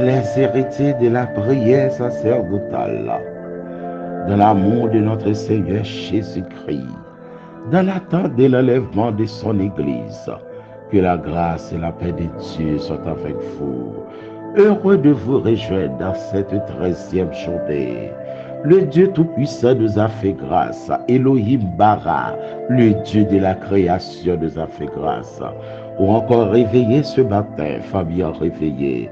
les héritiers de la prière sacerdotale, dans l'amour de notre Seigneur Jésus-Christ, dans l'attente de l'enlèvement de son Église. Que la grâce et la paix de Dieu soient avec vous. Heureux de vous rejoindre dans cette 13e journée. Le Dieu Tout-Puissant nous a fait grâce. Elohim Bara, le Dieu de la création, nous a fait grâce. Ou encore réveillé ce matin, famille réveillée.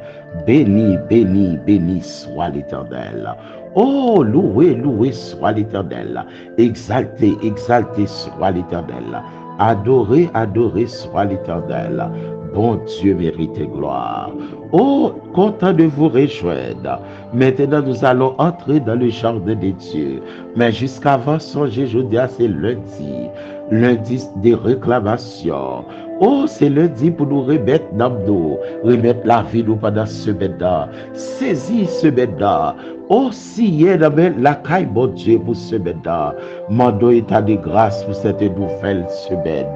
Béni, béni, béni soit l'Éternel. Oh, loué, loué soit l'Éternel. Exalté, exalté soit l'Éternel. Adoré, adoré soit l'Éternel. Bon Dieu mérite gloire. Oh, content de vous rejoindre. Maintenant, nous allons entrer dans le jardin de Dieu. Mais jusqu'avant, songez, je dis, c'est lundi. Lundi de réclamation. Oh, c'est lundi pour nous remettre dans nous, remettre la vie nous pendant ce semaine-là. Saisis ce semaine-là. Oh, si y a la caille, mon Dieu, pour ce semaine-là. Mando état de grâce pour cette nouvelle semaine.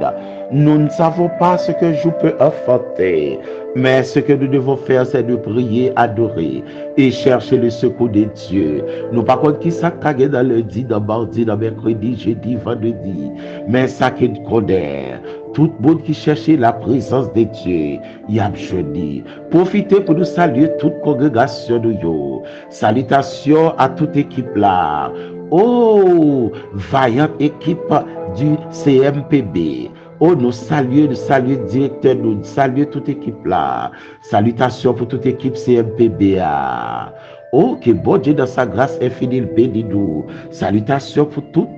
Nous ne savons pas ce que je peux enfanter, mais ce que nous devons faire, c'est de prier, adorer et chercher le secours de Dieu. Nous, par contre, qui ça cague dans lundi, dans mardi, dans mercredi, jeudi, vendredi, mais ça qui nous connaît. Tout le monde qui cherchait la présence de Dieu, y a jeudi. Profitez pour nous saluer toute congrégation de yo. Salutations à toute équipe là. Oh, vaillante équipe du CMPB. Oh, nous saluons directeur, nous saluons toute équipe là. Salutations pour toute équipe CMPB. Oh, que bon Dieu dans sa grâce infinie bénit nous. Salutations pour tout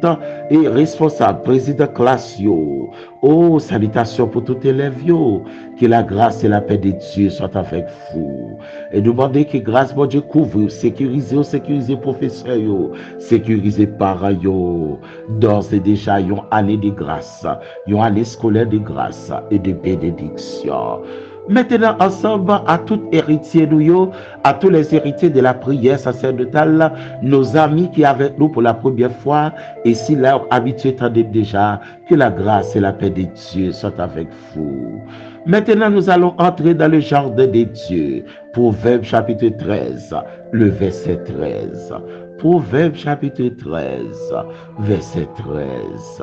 et responsable, président classe yo. Oh, salutations pour tout élève yo. Que la grâce et la paix de Dieu soient avec vous. Et demandez que grâce, bon Dieu, couvre, sécuriser professeurs yo, sécuriser parents yo. D'ores et déjà, une année de grâce, une année scolaire de grâce et de bénédiction. Maintenant, ensemble, à tout héritier nous, à tous les héritiers de la prière sacerdotale, nos amis qui sont avec nous pour la première fois, et si leur habitué tendez déjà, que la grâce et la paix de Dieu soient avec vous. Maintenant, nous allons entrer dans le jardin de Dieu. Proverbe chapitre 13, le verset 13. Proverbe chapitre 13, verset 13.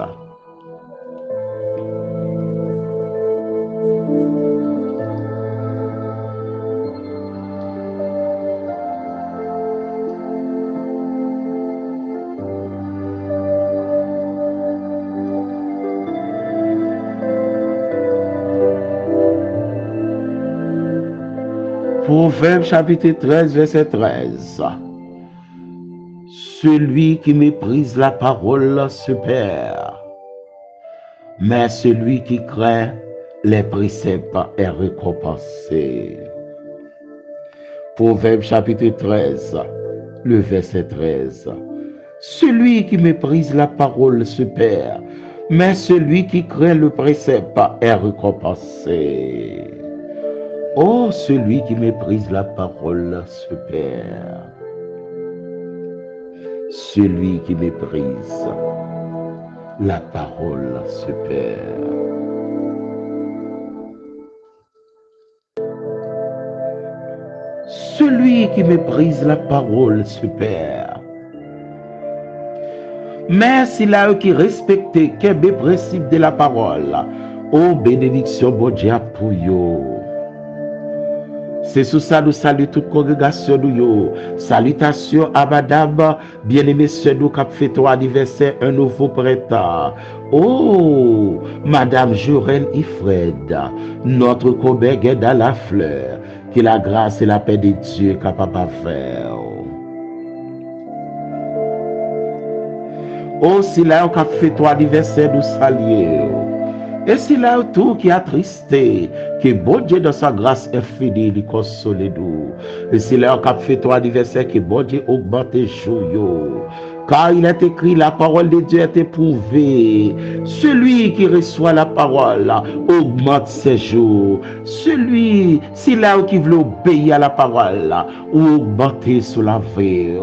Proverbe chapitre 13, verset 13. Celui qui méprise la parole se perd, mais celui qui craint les préceptes est récompensé. Proverbe chapitre 13, le verset 13. Celui qui méprise la parole se perd, mais celui qui craint le précepte est récompensé. Oh, celui qui méprise la parole se perd. Celui qui méprise la parole se perd. Celui qui méprise la parole se perd. Mais s'il a qui respecte les principes de la parole, oh bénédiction bon Dieu pour yo. C'est sous ça nous saluons toute congrégation nous. Salutations à madame, bien-aimée sœur nous qui a fait ton anniversaire, un nouveau printemps. Oh, madame Jorel Ifred, notre collègue dans la fleur, que la grâce et la paix de Dieu est capable de faire. Oh, si là on a fait ton anniversaire, nous saluons. Et si là tout qui a attristé, que bon Dieu dans sa grâce infinie lui console nous. Et si là on a fait ton anniversaire, que bon Dieu augmente jour. Car il est écrit, la parole de Dieu est éprouvée. Celui qui reçoit la parole augmente ses jours. Celui, si là qui veut obéir à la parole, ou augmenter sous la vie.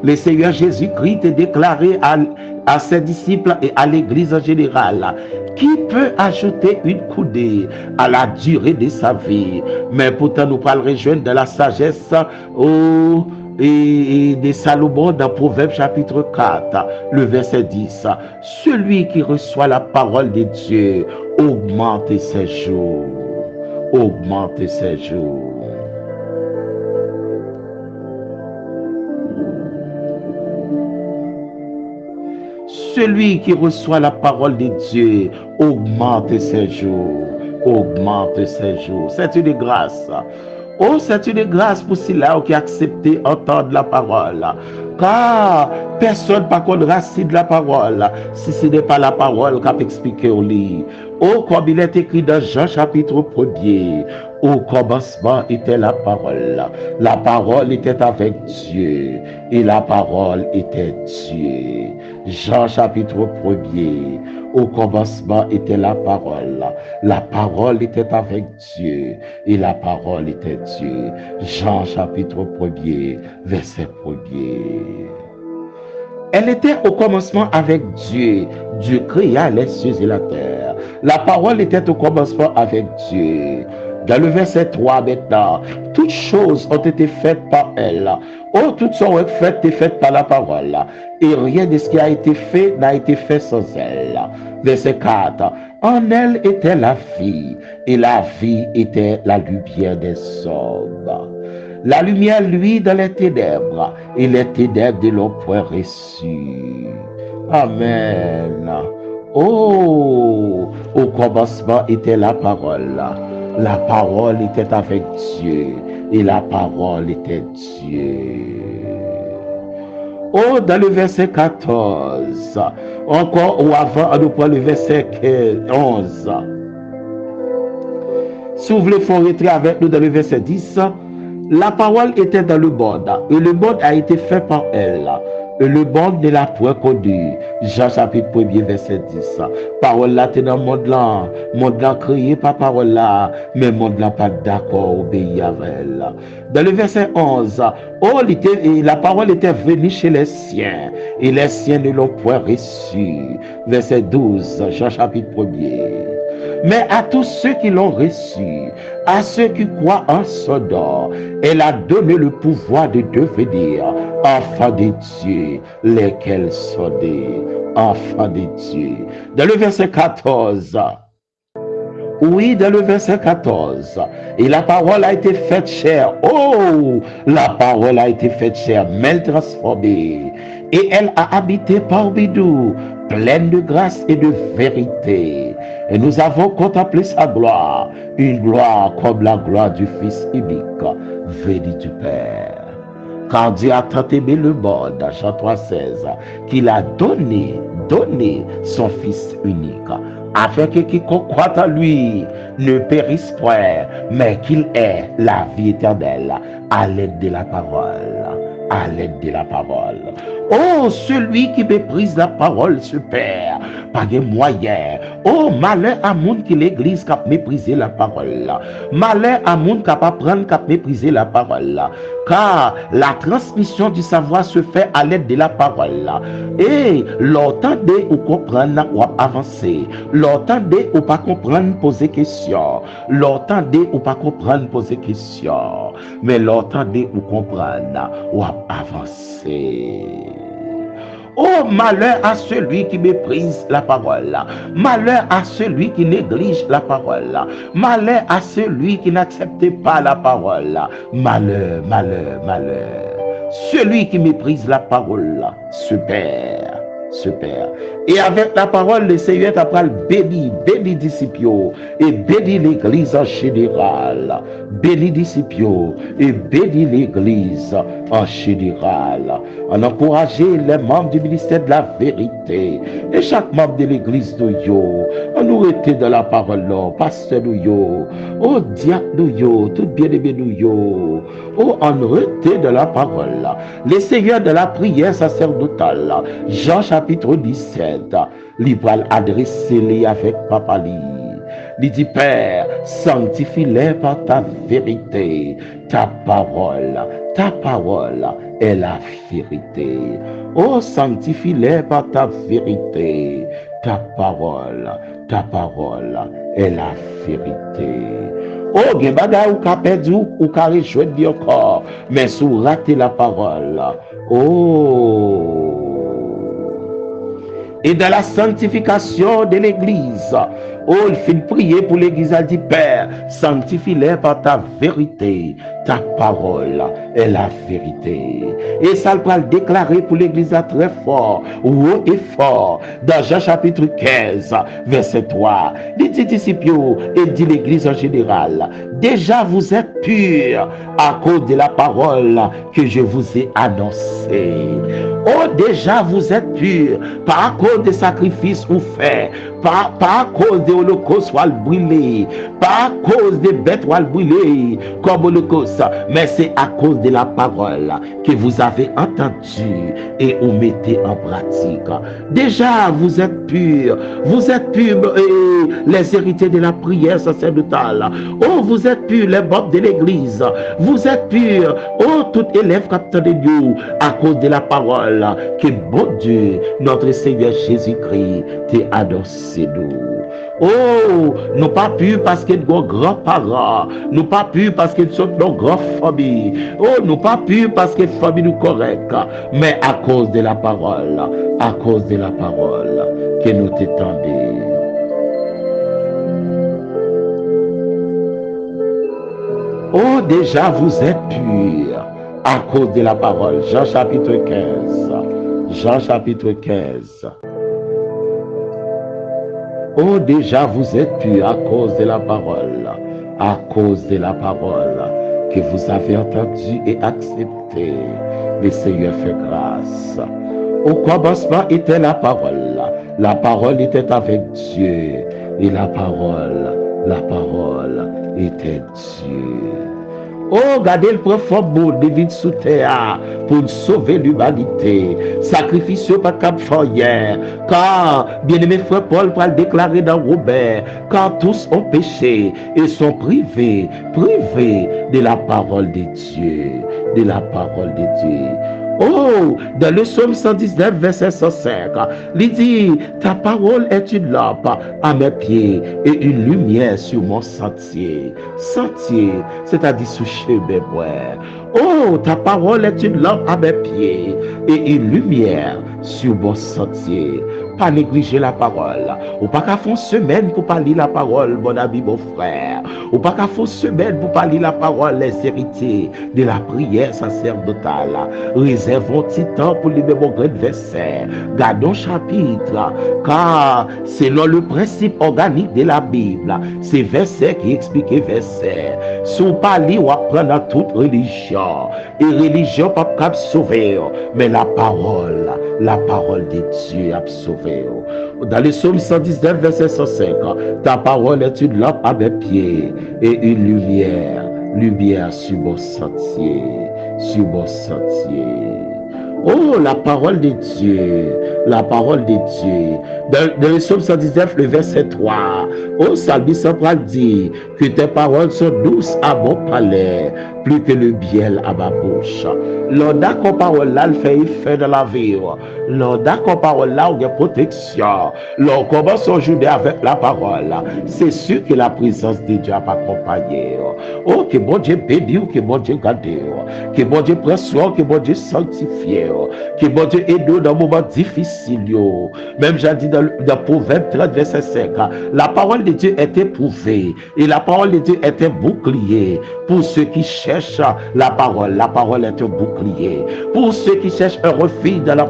Le Seigneur Jésus-Christ est déclaré à ses disciples et à l'Église en général. Qui peut ajouter une coudée à la durée de sa vie? Mais pourtant, nous parlons rejoindre de la sagesse et de Salomon dans Proverbes chapitre 4, le verset 10. Celui qui reçoit la parole de Dieu augmente ses jours. Augmente ses jours. Celui qui reçoit la parole de Dieu augmente ses jours. Augmente ses jours. C'est une grâce. Oh, c'est une grâce pour ceux-là qui acceptent d'entendre la parole. Car personne ne peut racine de la parole si ce n'est pas la parole qu'a expliqué au lit. Oh, comme il est écrit dans Jean chapitre 1er, au commencement était la parole. La parole était avec Dieu et la parole était Dieu. Jean chapitre 1er, au commencement était la parole. La parole était avec Dieu et la parole était Dieu. Jean chapitre 1er, verset 1er. Elle était au commencement avec Dieu. Dieu créa les cieux et la terre. La parole était au commencement avec Dieu. Dans le verset 3 maintenant, toutes choses ont été faites par elle. Oh, toutes sont faites et faites par la parole. Et rien de ce qui a été fait n'a été fait sans elle. Verset 4. En elle était la vie, et la vie était la lumière des hommes. La lumière, lui, dans les ténèbres, et les ténèbres ne l'ont point reçu. Amen. Oh, au commencement était la parole. La parole était avec Dieu, et la parole était Dieu. Oh, dans le verset 14, encore ou avant, on nous prend le verset 11. Si vous voulez, il faut rentrer avec nous dans le verset 10. La parole était dans le monde, et le monde a été fait par elle. Et le monde ne l'a point connu. Jean chapitre 1er, verset 10. Parole là, t'es dans le monde là créé par parole là, mais le monde là pas d'accord, obéi à elle. Dans le verset 11, oh, la parole était venue chez les siens, et les siens ne l'ont point reçu. Verset 12, Jean chapitre 1er. Mais à tous ceux qui l'ont reçu, à ceux qui croient en son nom, elle a donné le pouvoir de devenir enfants de Dieu, lesquels sont des enfants de Dieu. Dans le verset 14, oui, dans le verset 14, et la parole a été faite chair. Oh, la parole a été faite chair, mais transformée, et elle a habité parmi nous, pleine de grâce et de vérité. Et nous avons contemplé sa gloire, une gloire comme la gloire du Fils unique, venu du Père. Car Dieu a tant aimé le monde, Jean 3,16, qu'il a donné son Fils unique, afin que quiconque croit en lui ne périsse point, mais qu'il ait la vie éternelle à l'aide de la parole. À l'aide de la parole. Oh, celui qui méprise la parole se perd par des moyens. Oh, malheur à monde qui l'église qui a méprisé la parole. Malheur à monde qui a pas prendre qui a méprisé la parole. Car la transmission du savoir se fait à l'aide de la parole. Et l'entendez ou comprendre ou avancer. L'entendez ou pas comprendre poser question. L'entendez ou pas comprendre poser question. Mais l'entendez ou comprendre ou avancer. Oh, malheur à celui qui méprise la parole. Malheur à celui qui néglige la parole. Malheur à celui qui n'accepte pas la parole. Malheur, malheur, malheur. Celui qui méprise la parole se perd. Et avec la parole, le Seigneur t'appelle béni disciples et béni l'église en général. Béni disciples et béni l'église en général, en encourager les membres du ministère de la vérité et chaque membre de l'église de yo, en nous rester de la parole, pasteur nous yo, oh diacre nous yo, tout bien-aimé nous yo, oh en rester de la parole, les seigneurs de la prière sacerdotale, Jean chapitre 17, l'Ibral adressé-les avec papa li. Il dit, Père, sanctifie-les par ta vérité, ta parole est la vérité. Oh, sanctifie-les par ta vérité, ta parole est la vérité. Oh, gen bagay ou ka perdu ou ka rejoindre bien encore, mais sous rater la parole. Oh, et dans la sanctification de l'église, oh, il fait prier pour l'église, elle dit, Père, sanctifie-les par ta vérité, ta parole est la vérité. Et ça va le déclarer pour l'église très fort, haut et fort, dans Jean chapitre 15, verset 3. Il dit disciples et dit l'église en général, déjà vous êtes purs à cause de la parole que je vous ai annoncée. Oh, déjà vous êtes purs par à cause des sacrifices ou faits, pas à cause de l'holocauste ou brûlé, pas à cause des bêtes ou brûlé comme holocauste, mais c'est à cause de la parole que vous avez entendu et vous mettez en pratique. Déjà vous êtes purs, les héritiers de la prière sacerdotale. Oh, vous êtes purs les membres de l'église, vous êtes purs, oh, tout élève capteur de Dieu à cause de la parole que bon Dieu, notre Seigneur Jésus-Christ, t'a annoncé nous. Oh, nous pas purs parce que nos grands-parents, nous pas purs parce que nous sommes nos grandes familles, oh, nous pas purs parce que la famille nous correcte, mais à cause de la parole, que nous t'étendons. Oh, déjà vous êtes purs à cause de la parole. Jean chapitre 15. Jean chapitre 15. Oh, déjà vous êtes purs à cause de la parole. À cause de la parole que vous avez entendue et acceptée. Le Seigneur fait grâce. Au commencement était la parole. La parole était avec Dieu. Et la parole était Dieu. Oh, regardez le profond mot de vie sous terre pour sauver l'humanité. Sacrifice pas cap hier. Car, bien-aimé frère Paul va le déclarer dans Robert, car tous ont péché et sont privés de la parole de Dieu. De la parole de Dieu. Oh, dans le psaume 119, verset 105, il dit, ta parole est une lampe à mes pieds et une lumière sur mon sentier. Sentier, c'est-à-dire sous chemin. Oh, ta parole est une lampe à mes pieds et une lumière sur mon sentier. Pas négliger la parole. Ou pas qu'à faire une semaine pour parler la parole, mon ami, mon frère. Ou pas qu'à faire une semaine pour parler la parole, les héritiers de la prière sacerdotale. Réservons petit temps pour lire mon grand verset. Gardons chapitre, car selon le principe organique de la Bible, c'est verset qui explique verset. Si on parle ou apprendre dans toute religion, et religion pas capable de sauver, mais la parole de Dieu a sauvé. Dans le psaume 119, verset 105, ta parole est une lampe à mes pieds et une lumière sur mon sentier. Oh, la parole de Dieu. Dans le psaume 119, le verset 3, oh, Salmiste dit que tes paroles sont douces à mon palais, plus que le miel à ma bouche. Lors d'accord parole là, elle fait effet dans la vie. Lors d'accord parole là, on a protection. Lors commence à jouer avec la parole. C'est sûr que la présence de Dieu va accompagner. Oh, que bon Dieu bénisse, que bon Dieu garde, que bon Dieu prenne soin, que bon Dieu sanctifie, que bon Dieu aide nous dans le moment difficile. Même j'ai dit dans Proverbe 30, verset 5, la parole de Dieu est éprouvée et la parole de Dieu est un bouclier pour ceux qui cherchent la parole. La parole est un bouclier. Pour ceux qui cherchent un refuge dans la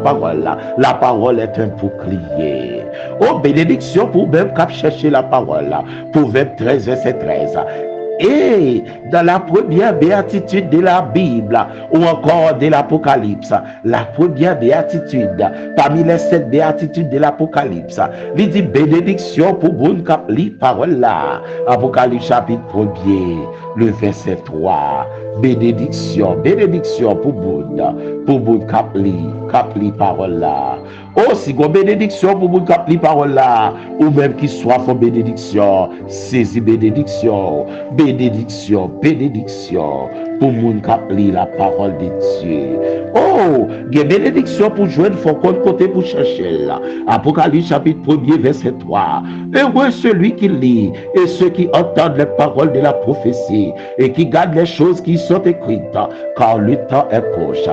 parole est un bouclier. Oh, bénédiction pour même qui chercher la parole. Proverbe 13, verset 13. Et dans la première béatitude de la Bible, ou encore de l'Apocalypse, la première béatitude, parmi les 7 béatitudes de l'Apocalypse, il dit bénédiction pour bon cap li parole là. Apocalypse chapitre 1er, le verset 3. Bénédiction pour bon cap li parole là. Oh, si vous bénédiction pour vous qui parole là, ou même qui soit pour bénédiction, saisis bénédiction pour moun qui la parole de Dieu. Oh, il y a bénédiction pour jouer, il faut qu'on côté pour chercher là. Apocalypse chapitre 1er, verset 3. Heureux celui qui lit et ceux qui entendent les paroles de la prophétie et qui gardent les choses qui sont écrites, car le temps est proche.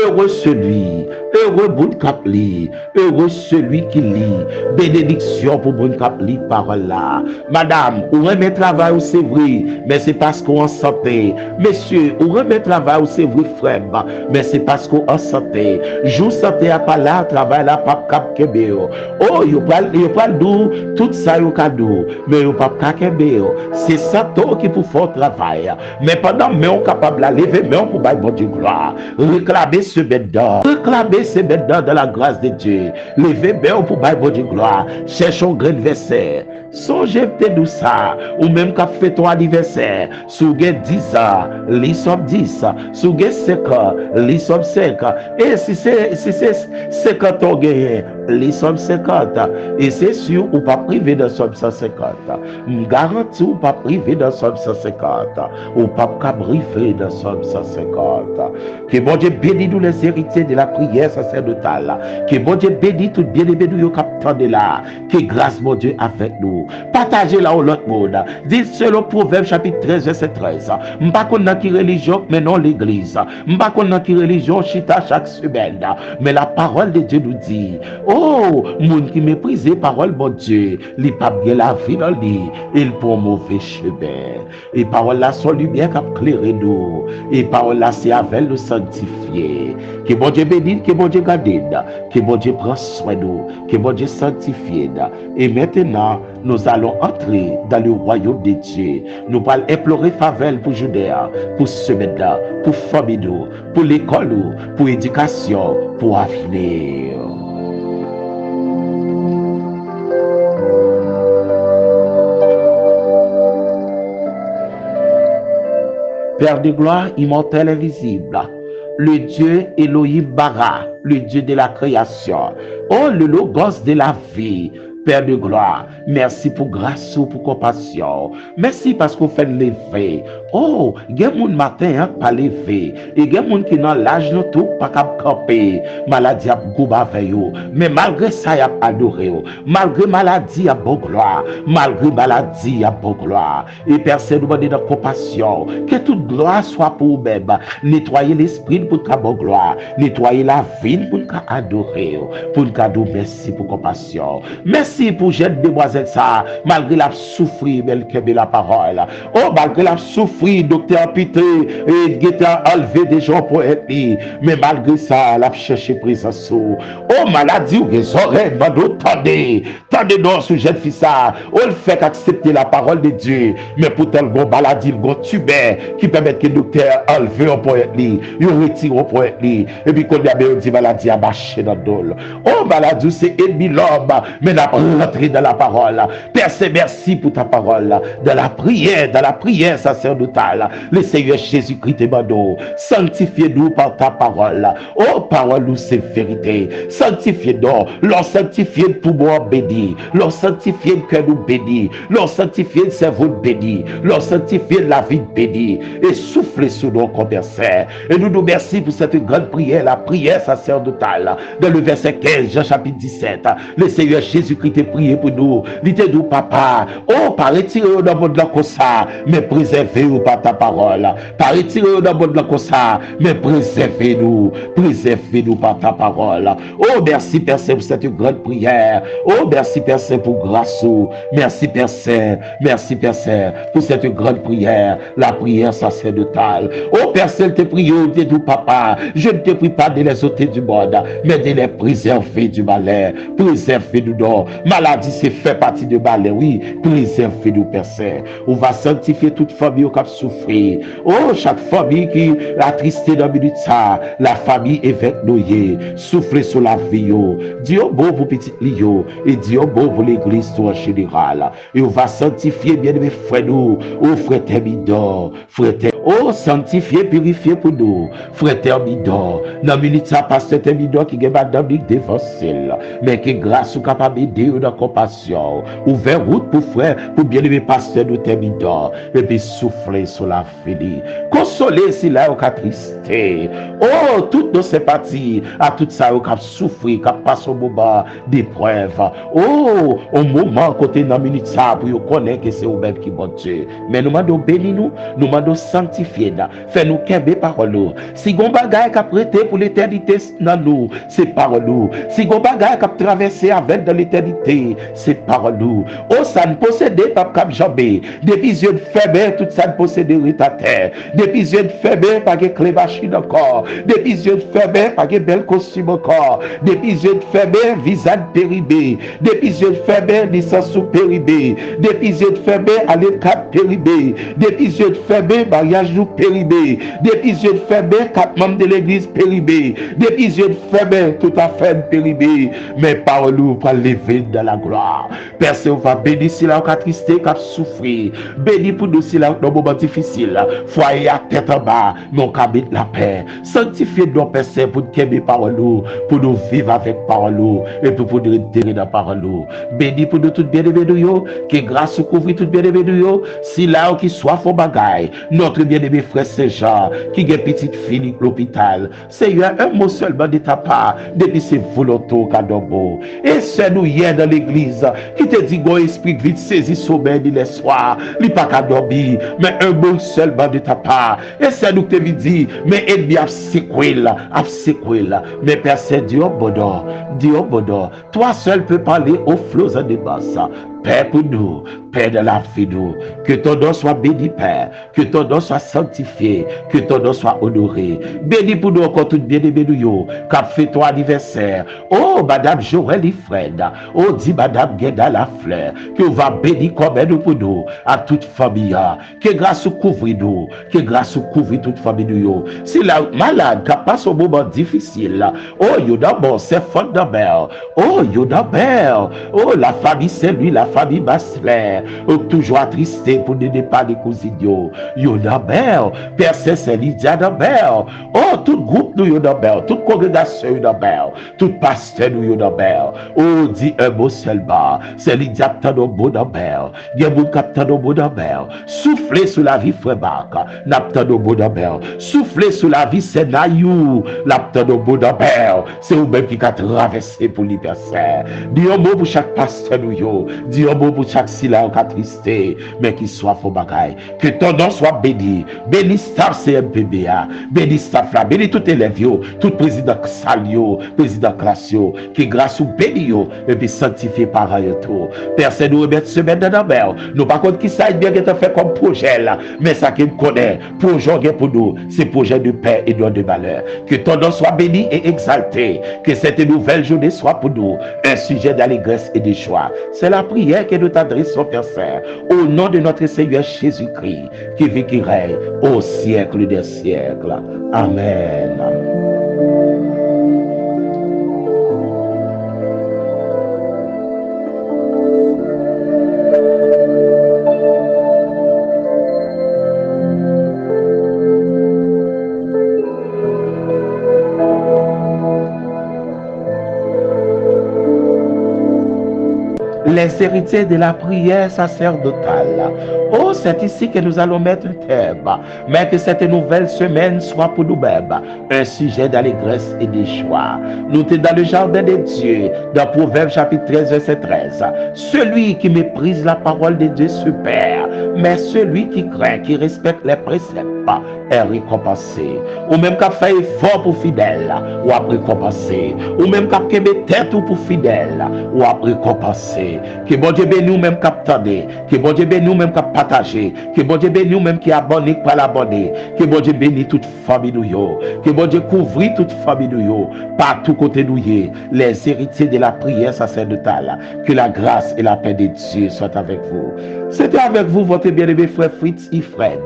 Heureux bon capli, heureux celui qui lit, bénédiction pour bon capli parole là. Madame, ou remet travail ou c'est vrai, mais c'est parce qu'on en santé. Monsieur, ou remet travail ou c'est vrai frère, mais c'est parce qu'on en santé. Jou santé à pas là, travail là, pas cap kebeo. Oh, yo pas dou, tout ça yo cadeau, mais yo pas cap kebeo. C'est ça toi qui pour faire travail. Mais pendant mais on capable la lever, mais on pour bailler bon Dieu gloire. Réclamer ce bête d'or. Réclamer ce bête d'or de la grâce de Dieu. Levez bien pour bailler bon Dieu gloire. Cherchons grand verset. Songez peut-être de ça. Ou même qu'à fait ton anniversaire. Sous 10 ans, l'issop 10. Sous 5 ans, l'issop 5. Et si c'est 50 ans gagné, l'issop 50. Et c'est sûr, ou pas privé de somme 150. Garantie ou pas privé de somme 150. Ou pas privé de somme 150. Que bon Dieu bénisse tous les héritiers de la prière sacerdotale. Que bon Dieu bénisse tout bien-aimé nous captant de là. Que grâce mon Dieu avec nous. Partagez là au l'autre monde. Dites selon Proverbe chapitre 13 verset 13. M'pas qu'on a qui religion mais non l'église. M'pas qu'on a qui religion chita chaque semaine. Mais la parole de Dieu nous dit, oh, monde qui méprise parole mon Dieu, il pas bien la vie dans lui, il pour mauvais chemin. Et parole là sont lumière qui éclaire nous. Et parole là c'est avec nous sanctifier. Que bon Dieu bénisse, que bon Dieu garde, que bon Dieu prend soin de nous, que bon Dieu sanctifie. Et maintenant, nous allons entrer dans le royaume de Dieu. Nous allons implorer faveur pour Judée, pour semaine-là, pour famille, pour l'école, pour l'éducation, pour l'avenir. Père de gloire, immortel invisible, le Dieu Elohim Bara, le Dieu de la création, oh le logos de la vie, Père de gloire, merci pour grâce ou pour compassion. Merci parce qu'on fait lever. Oh, il y a des matin pas lever. Et il y a des gens qui dans l'âge de tout pas capable camper. Maladie a gouba avec eux. Mais malgré ça, il a adoré. Malgré maladie, il y a bon gloire. Malgré maladie, il y a bon gloire. Et personne nous demande de compassion. Que toute gloire soit pour vous-même. Nettoyer l'esprit pour qu'il y ait bon gloire. Nettoyer la vie pour qu'il y ait adorer. Pour qu'il y ait merci pour compassion. Merci pour jeune demoiselle ça, malgré la souffrir, mais elle la parole. Oh, malgré la souffrir, docteur Peter, et qui a enlevé des gens pour être lié. Mais malgré ça, elle a cherché présence. Oh, maladie ou des oreilles, tendez dans ce jeune fils ça. Oh, il fait qu'accepter la parole de Dieu. Mais pourtant, le bon maladie, le bon tuber, qui permet que le docteur enlève pour être lié, il retire pour être lié. Et puis, quand il y a dit maladie à marcher dans le dos. Oh, maladie, c'est ennemi l'homme, mais n'a pas rentrer dans la parole. Père, c'est merci pour ta parole. Dans la prière sacerdotale, le Seigneur Jésus-Christ te demande, sanctifiez-nous par ta parole. Oh, parole, nous, c'est vérité. Sanctifiez-nous. Leur sanctifier le pouvoir béni. Leur sanctifier le cœur nous béni. Leur sanctifier le cerveau béni. Leur sanctifier la vie béni. Et soufflez sur nos converseurs. Et nous nous merci pour cette grande prière, la prière sacerdotale. Dans le verset 15, Jean chapitre 17, le Seigneur Jésus-Christ te prié pour nous. Il te dit, papa, oh, pas retirer dans le monde comme ça, mais préserver nous par ta parole. Pas retirer dans le monde comme ça, mais préservez-nous par ta parole. Oh, merci Père Saint pour cette grande prière. Oh, merci Père Saint pour grâce. Merci Père Saint pour cette grande prière, la prière sacerdotale. Oh Père Saint, te prie de tout papa. Je ne te prie pas de les ôter du monde, mais de les préserver du malheur. Préservez-nous donc. Maladie, c'est fait partie de malheur, oui. Préservez-nous, Père Saint. On va sanctifier toute famille qui a souffert. Oh, chaque famille qui a tristé dans minute ça, la famille est avec nous. Soufflez sur la vie. Dieu bon pour petit Lio et Dieu bon pour l'église en général. Et on va sanctifier bien mes frères nous, oh frère Thermidor, oh sanctifier, purifier pour nous, frère Thermidor. Dans minute ça, pasteur Thermidor qui est madame dévancée, mais qui grâce ou capable d'aider dans compassion, ouvert route pour frère, pour bien aimer pasteur de Thermidor, et puis souffler sur la vie, consoler si là au cas tristé. Oh, toutes nos sympathies à tout ça au cap souffrir, cap passe au moment d'épreuve. Oh, au moment côté dans minute ça pour connaître que c'est au même qui bon Dieu. Mais nous demandons béni nous demandons sanctifier nous, fait nous qu'aimer parole nous. Si gon bagaille qu'a prêté pour l'éternité dans nous, c'est parole nous. Si gon bagaille qu'a traversé avec dans l'éternité, c'est parole nous. Oh, ça ne possédait pas cap jambé. Depuis yeux de faible, tout ça ne possédait ta terre. Depuis yeux de faible, pas que clé machine encore. Depuis yeux de faible, pas que bel costume encore. Depuis yeux de faible, visage péribé. Depuis yeux de faible, licence sous péribé. Depuis yeux de faible, aller cap péribé. Depuis yeux de faible, mariage nous péribé. Depuis yeux de faible, quatre membres de l'église péribé. Depuis yeux de faible, tout à fait péribé. Mais parole-nous pour lever dans la gloire. Personne va bénir si là on a tristé, on a souffert. Béni pour nous si là dans moment difficile. Foyer à tête en bas, mais on habite la paix. Sanctifiez nos personnes pour nous parole pour nous vivre avec parole et pour nous retirer dans parole. Béni pour nous tout bien-aimé nous, que grâce couvre tout bien-aimé nous, si là qui soit faux bagaille, notre bien-aimé frère Saint-Jean, qui est petite fille à l'hôpital. Seigneur, un mot seulement de ta part, depuis ses volontés cadeau. Et c'est nous hier dans l'église, qui te dit, go esprit vite saisi sommeil les soirs, li pas qu'à dormir, mais un mot seulement de ta part. Et c'est nous qui te dit, mais ennemi a séqué là, mais Père Saint, Dieu bonheur, toi seul peux parler aux flots en débat. Père pour nous, Père de la vie nous, que ton nom soit béni, Père, que ton nom soit sanctifié, que ton nom soit honoré. Béni pour nous encore tout bien aimé nous, qu'a fait ton anniversaire. Oh, Madame Joël Ifred, oh, dit Madame Guéda la fleur, que vous va bénir comme nous pour nous, à toute famille, que grâce au couvre nous, que grâce au couvre toute famille nous. Si la malade qui passe un moment difficile, oh, Yodabon, c'est fondamental, oh, Yodabel, oh, la famille c'est lui, la famille Basler, toujours attristé pour ne pas les cousinons. Yodabel, Père c'est Lydia Dabel. Oh, tout groupe nous Yodabel, toute congrégation Yodabel, tout pasteur nous Yodabel. Oh, dit un mot seulement, c'est Lydia Tano Bodabel. Yabou Captano Bodabel. Soufflez sur la vie frère Marc, Naptano Bodabel. Soufflez sur la vie Sénayou, Naptano Bodabel. C'est vous-même qui a traversé pour l'hypersaire. Dis un mot pour chaque pasteur nous. Dis un mot pour chaque silence qui a tristé, mais qui soit faux bagaille. Que ton nom soit béni. Béni staff CMPBA, béni staff là, béni tout élève, tout président Salio, président Classio, qui grâce au béni, et puis sanctifié par ailleurs tout. Personne nous remet semaine dans la mer. Nous par contre qui ça bien que tu fait comme projet là, mais ça qui me connaît, projet pour nous, c'est projet de paix et non de malheur. Que ton nom soit béni et exalté. Que cette nouvelle journée soit pour nous un sujet d'allégresse et de joie. C'est la prière que nous t'adressons, Père Saint, au nom de notre Seigneur Jésus-Christ, qui vit, qui règne au siècle des siècles. Amen. Les héritiers de la prière sacerdotale. Oh, c'est ici que nous allons mettre un terme. Mais que cette nouvelle semaine soit pour nous-mêmes un sujet d'allégresse et de joie. Nous sommes dans le jardin de Dieu, dans Proverbe chapitre 13, verset 13. Celui qui méprise la parole de Dieu se perd, mais celui qui craint, qui respecte les préceptes, est récompensé. Ou même qu'a fait effort pour fidèle, ou a récompensé. Ou même qu'a kebe tête ou pour fidèle, ou a récompensé. Que bon Dieu bénisse nous même qu'a tendé, que bon Dieu bénisse nous même qu'a partagé, que bon Dieu bénisse nous même qui abonné par l'abonné, que bon Dieu bénisse toute famille nous yo, que bon Dieu couvre toute famille nous yo, partout côté nous y, les héritiers de la prière sacerdotale. Que la grâce et la paix de Dieu soient avec vous. C'était avec vous votre bien-aimé frère Fritz Ifred,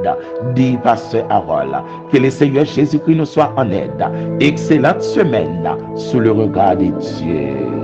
dit pasteur Harold. Que le Seigneur Jésus-Christ nous soit en aide. Excellente semaine sous le regard de Dieu.